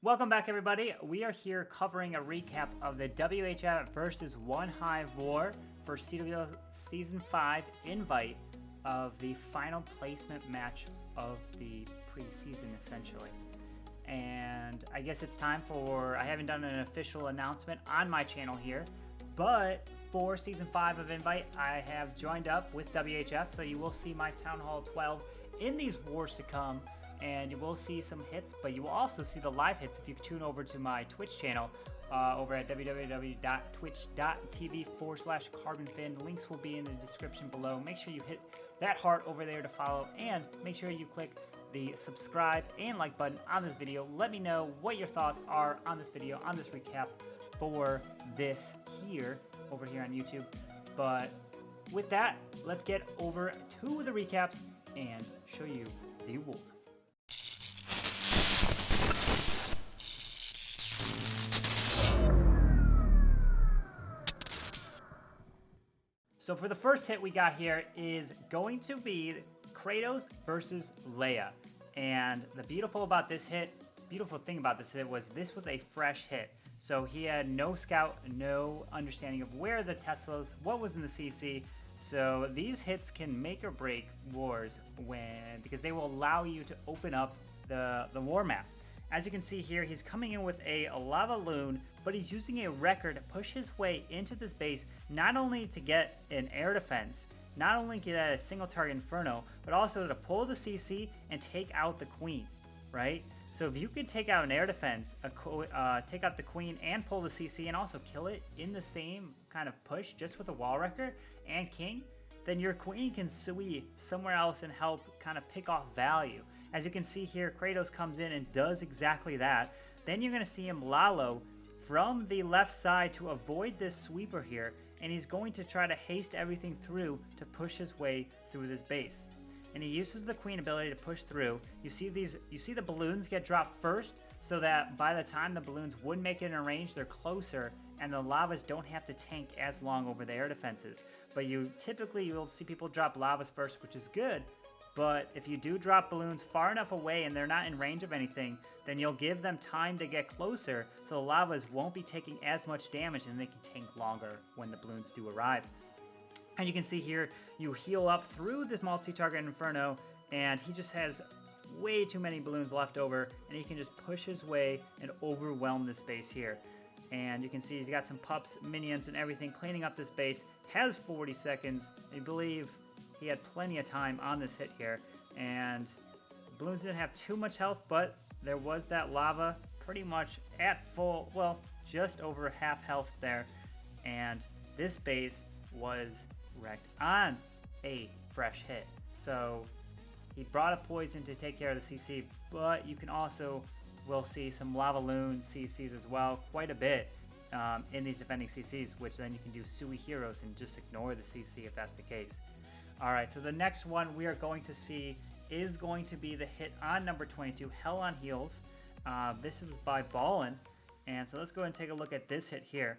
Welcome back, everybody. We are here covering a recap of the WHF versus OneHive War for CWL Season 5 invite of the final placement match of the preseason, essentially. And I guess it's time for, I haven't done an official announcement on my channel here, but for Season 5 of Invite, I have joined up with WHF, so you will see my Town Hall 12 in these wars to come. And you will see some hits, but you will also see the live hits if you tune over to my Twitch channel over at www.twitch.tv/CarbonFin. Links will be in the description below. Make sure you hit that heart over there to follow, and make sure you click the subscribe and like button on this video. Let me know what your thoughts are on this video, on this recap for this here, over here on YouTube. But with that, let's get over to the recaps and show you the war. So for the first hit we got here is going to be Kratos versus Leia. And the beautiful thing about this hit was this was a fresh hit. So he had no scout, no understanding of where the Teslas, what was in the CC. So these hits can make or break wars because they will allow you to open up the war map. As you can see here, he's coming in with a lava loon, but he's using a wrecker to push his way into this base, not only to get an air defense, not only get at a single target inferno, but also to pull the CC and take out the queen, right? So if you could take out an air defense, take out the queen and pull the CC and also kill it in the same kind of push, just with a wall wrecker and king, then your queen can sweep somewhere else and help kind of pick off value. As you can see here, Kratos comes in and does exactly that. Then you're going to see him Lalo from the left side to avoid this sweeper here, and he's going to try to haste everything through to push his way through this base. And he uses the queen ability to push through. You see the balloons get dropped first, so that by the time the balloons would make it in range, they're closer, and the lavas don't have to tank as long over the air defenses. But you'll see people drop lavas first, which is good. But if you do drop balloons far enough away and they're not in range of anything, then you'll give them time to get closer, so the lavas won't be taking as much damage and they can tank longer when the balloons do arrive. And you can see here, you heal up through this multi-target inferno, and he just has way too many balloons left over, and he can just push his way and overwhelm this base here. And you can see he's got some pups, minions, and everything cleaning up this base. Has 40 seconds. I believe he had plenty of time on this hit here, and balloons didn't have too much health, but there was that lava pretty much at full, well, just over half health there, and this base was wrecked on a fresh hit. So he brought a poison to take care of the CC, but you can also will see some lava loon CCs as well, quite a bit in these defending CCs, which then you can do Sui heroes and just ignore the CC if that's the case. Alright, so the next one we are going to see is going to be the hit on number 22, Hell on Heels. This is by Balin, and so let's go ahead and take a look at this hit here.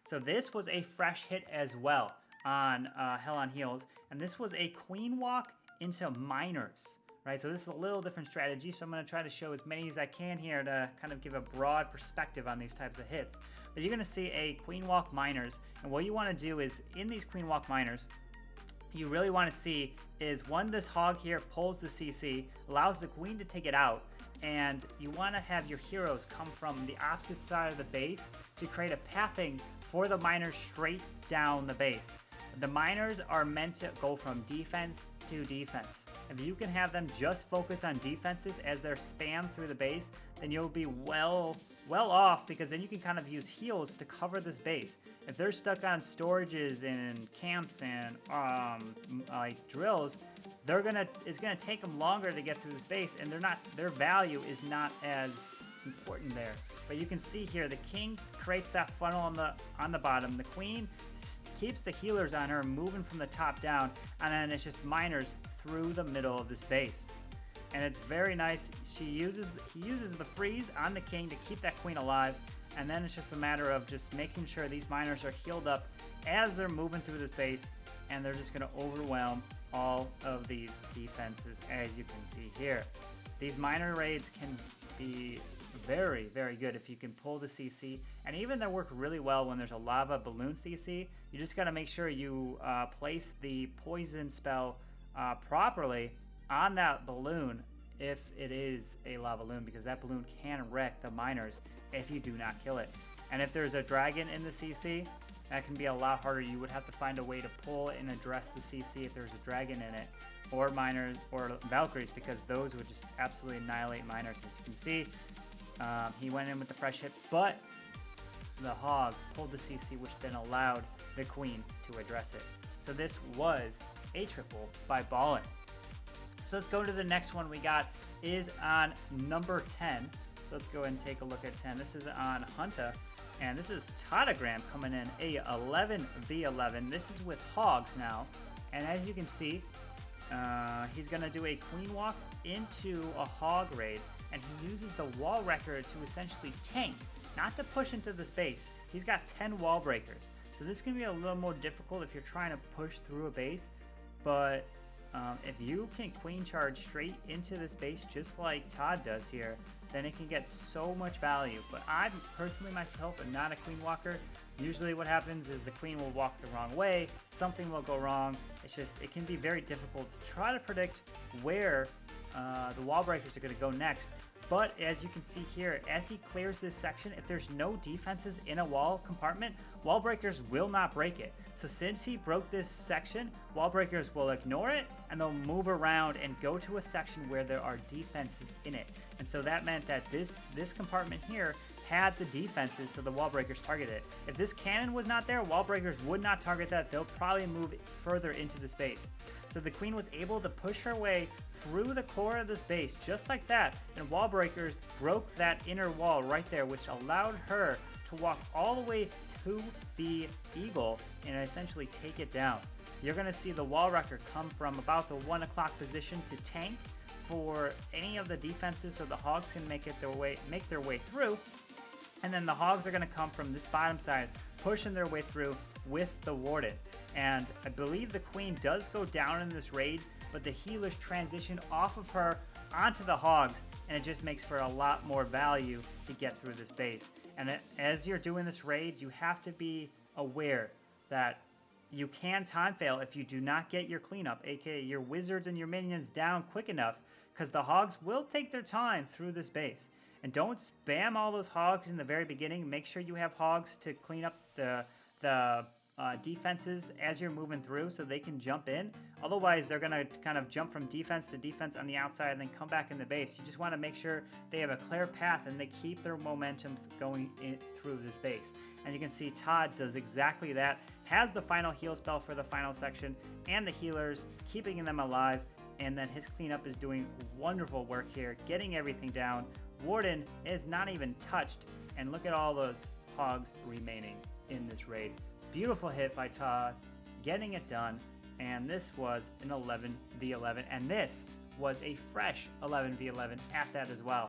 So this was a fresh hit as well on Hell on Heels, and this was a queen walk into miners, right? So this is a little different strategy, so I'm going to try to show as many as I can here to kind of give a broad perspective on these types of hits. But you're going to see a queen walk miners, and what you want to do is, in these queen walk miners, you really want to see is this hog here pulls the CC, allows the queen to take it out, and you want to have your heroes come from the opposite side of the base to create a pathing for the miners straight down the base. The miners are meant to go from defense to defense. If you can have them just focus on defenses as they're spammed through the base, then you'll be well off, because then you can kind of use heals to cover this base. If they're stuck on storages and camps and like drills, it's gonna take them longer to get through this base, and their value is not as important there. But you can see here the king creates that funnel on the bottom. The queen keeps the healers on her moving from the top down, and then it's just miners through the middle of this base. And it's very nice. He uses the freeze on the king to keep that queen alive, and then it's just a matter of just making sure these miners are healed up as they're moving through this base, and they're just going to overwhelm all of these defenses, as you can see here. These miner raids can be very, very good if you can pull the CC. And even they work really well when there's a lava balloon CC. You just got to make sure you place the poison spell properly on that balloon if it is a lava balloon, because that balloon can wreck the miners if you do not kill it. And if there's a dragon in the CC, that can be a lot harder. You would have to find a way to pull and address the CC if there's a dragon in it, or miners, or Valkyries, because those would just absolutely annihilate miners. As you can see, he went in with the fresh hit, but the hog pulled the CC, which then allowed the queen to address it. So this was a triple by Balin. So let's go to the next one we got is on number 10. So let's go ahead and take a look at 10. This is on Hunta, and this is Todd Graham coming in a 11v11. This is with hogs now, and as you can see, he's going to do a queen walk into a hog raid, and he uses the wall wrecker to essentially tank, not to push into the space. He's got 10 wall breakers, so this can be a little more difficult if you're trying to push through a base, but if you can queen charge straight into this base just like Todd does here, then it can get so much value. But I personally myself am not a queen walker. Usually what happens is the queen will walk the wrong way, something will go wrong. It can be very difficult to try to predict where the wall breakers are going to go next. But as you can see here, as he clears this section, if there's no defenses in a wall compartment, wall breakers will not break it. So since he broke this section, wall breakers will ignore it and they'll move around and go to a section where there are defenses in it. And so that meant that this compartment here had the defenses, so the wall breakers target it. If this cannon was not there, wall breakers would not target that. They'll probably move further into the space. So the queen was able to push her way through the core of this base just like that, and wall breakers broke that inner wall right there, which allowed her to walk all the way to the eagle and essentially take it down. You're going to see the wall wrecker come from about the 1 o'clock position to tank for any of the defenses, so the hogs can make their way through, and then the hogs are going to come from this bottom side, pushing their way through with the warden. And I believe the queen does go down in this raid, but the healers transition off of her onto the hogs, and it just makes for a lot more value to get through this base. And as you're doing this raid, you have to be aware that you can time fail if you do not get your cleanup, aka your wizards and your minions, down quick enough, because the hogs will take their time through this base. And don't spam all those hogs in the very beginning. Make sure you have hogs to clean up the defenses as you're moving through so they can jump in. Otherwise, they're going to kind of jump from defense to defense on the outside and then come back in the base. You just want to make sure they have a clear path and they keep their momentum going through this base. And you can see Todd does exactly that. Has the final heal spell for the final section and the healers, keeping them alive. And then his cleanup is doing wonderful work here, getting everything down. Warden is not even touched. And look at all those hogs remaining in this raid. Beautiful hit by Todd, getting it done, and this was an 11v11, and this was a fresh 11v11 at that as well.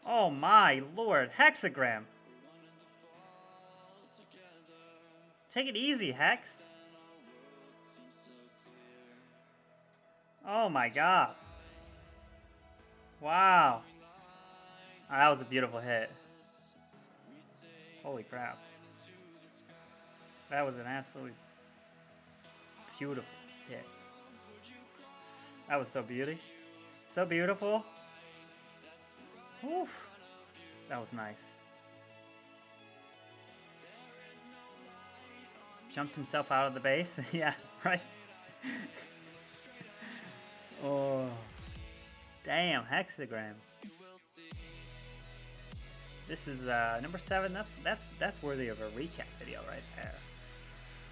Oh my lord, Hexagram. Take it easy, Hex. Oh my god. Wow. Oh, that was a beautiful hit. Holy crap. That was an absolutely beautiful hit. That was so beauty. So beautiful. Oof. That was nice. Jumped himself out of the base. Yeah, right? Oh. Damn, Hexagram. This is number 7. That's worthy of a recap video right there.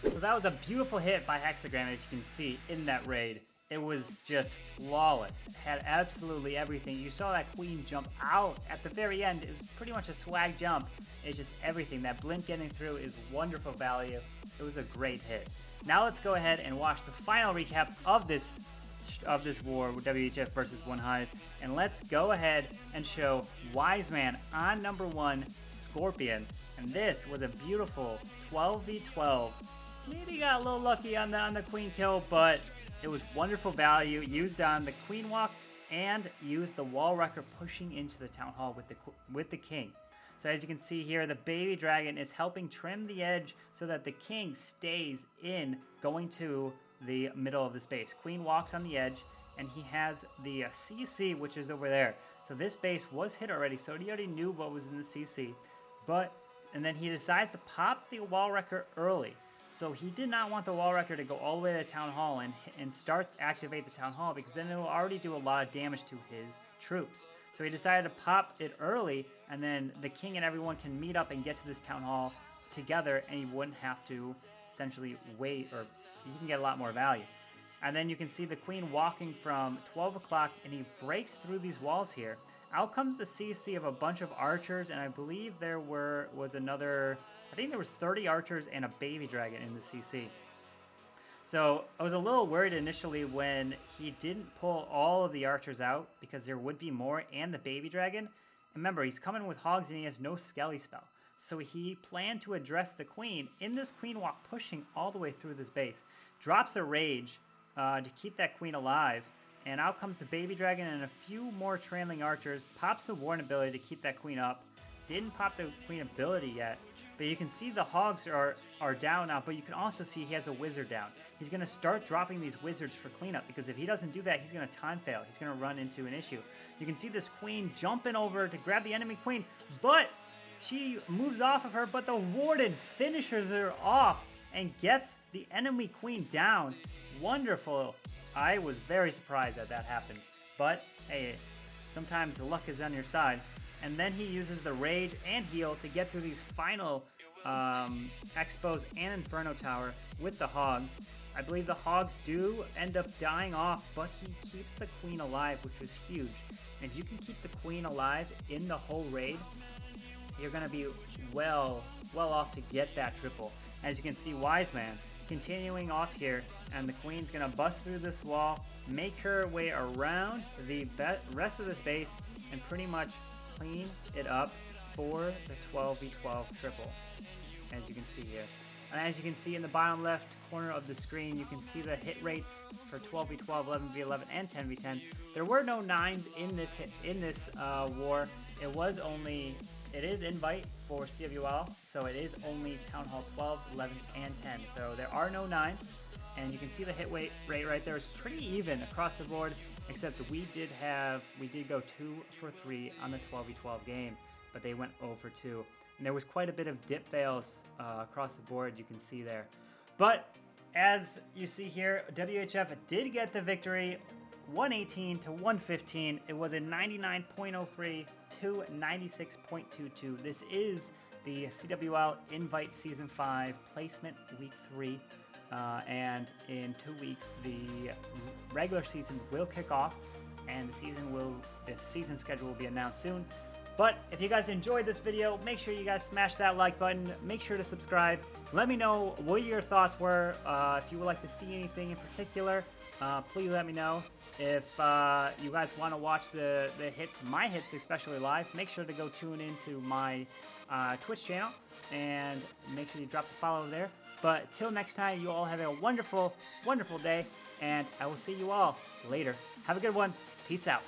So that was a beautiful hit by Hexagram, as you can see in that raid. It was just flawless. It had absolutely everything. You saw that queen jump out at the very end. It was pretty much a swag jump. It's just everything. That blimp getting through is wonderful value. It was a great hit. Now let's go ahead and watch the final recap of this war with WHF versus OneHive, and let's go ahead and show Wise Man on number 1 Scorpion. And this was a beautiful 12v12. Maybe got a little lucky on the queen kill, but it was wonderful value used on the queen walk and used the wall wrecker pushing into the town hall with the king. So as you can see here, the baby dragon is helping trim the edge so that the king stays in, going to the middle of the space. Queen walks on the edge, and he has the CC, which is over there. So this base was hit already, so he already knew what was in the CC. And then he decides to pop the wall wrecker early. So he did not want the wall wrecker to go all the way to the town hall and activate the town hall, because then it will already do a lot of damage to his troops. So he decided to pop it early, and then the king and everyone can meet up and get to this town hall together, and he wouldn't have to essentially wait, or he can get a lot more value. And then you can see the queen walking from 12 o'clock, and he breaks through these walls here. Out comes the CC of a bunch of archers, and I believe there was another, I think there was 30 archers and a baby dragon in the CC. So I was a little worried initially when he didn't pull all of the archers out, because there would be more, and the baby dragon. Remember, he's coming with hogs and he has no skelly spell. So he planned to address the queen in this queen walk, pushing all the way through this base. Drops a rage to keep that queen alive. And out comes the baby dragon and a few more trailing archers. Pops the warn ability to keep that queen up. Didn't pop the queen ability yet. But you can see the hogs are down now, but you can also see he has a wizard down. He's going to start dropping these wizards for cleanup, because if he doesn't do that, he's going to time fail. He's going to run into an issue. You can see this queen jumping over to grab the enemy queen, but she moves off of her, but the warden finishes her off and gets the enemy queen down. Wonderful. I was very surprised that happened, but hey, sometimes the luck is on your side. And then he uses the rage and heal to get through these final expos and inferno tower with the hogs. I believe the hogs do end up dying off, but he keeps the queen alive, which was huge. And if you can keep the queen alive in the whole raid, you're going to be well off to get that triple. As you can see, Wise Man continuing off here, and the queen's going to bust through this wall, make her way around the rest of the space, and pretty much clean it up for the 12v12 triple, as you can see here. And as you can see in the bottom left corner of the screen, you can see the hit rates for 12v12, 11v11, and 10v10. There were no 9s in this war. It is invite for CWL, so it is only Town Hall 12s, 11s, and 10. So there are no 9s, and you can see the hit rate right there is pretty even across the board, except we did go 2 for 3 on the 12v12 game, but they went 0 for 2. And there was quite a bit of dip fails across the board, you can see there. But as you see here, WHF did get the victory, 118 to 115. It was a 99.03 to 96.22. This is the CWL Invite Season 5 Placement Week 3. And in 2 weeks, the regular season will kick off, and the season schedule will be announced soon. But if you guys enjoyed this video, make sure you guys smash that like button. Make sure to subscribe. Let me know what your thoughts were. If you would like to see anything in particular, please let me know. If you guys want to watch the hits, my hits especially live, make sure to go tune into my Twitch channel and make sure you drop the follow there. But till next time, you all have a wonderful, wonderful day, and I will see you all later. Have a good one. Peace out.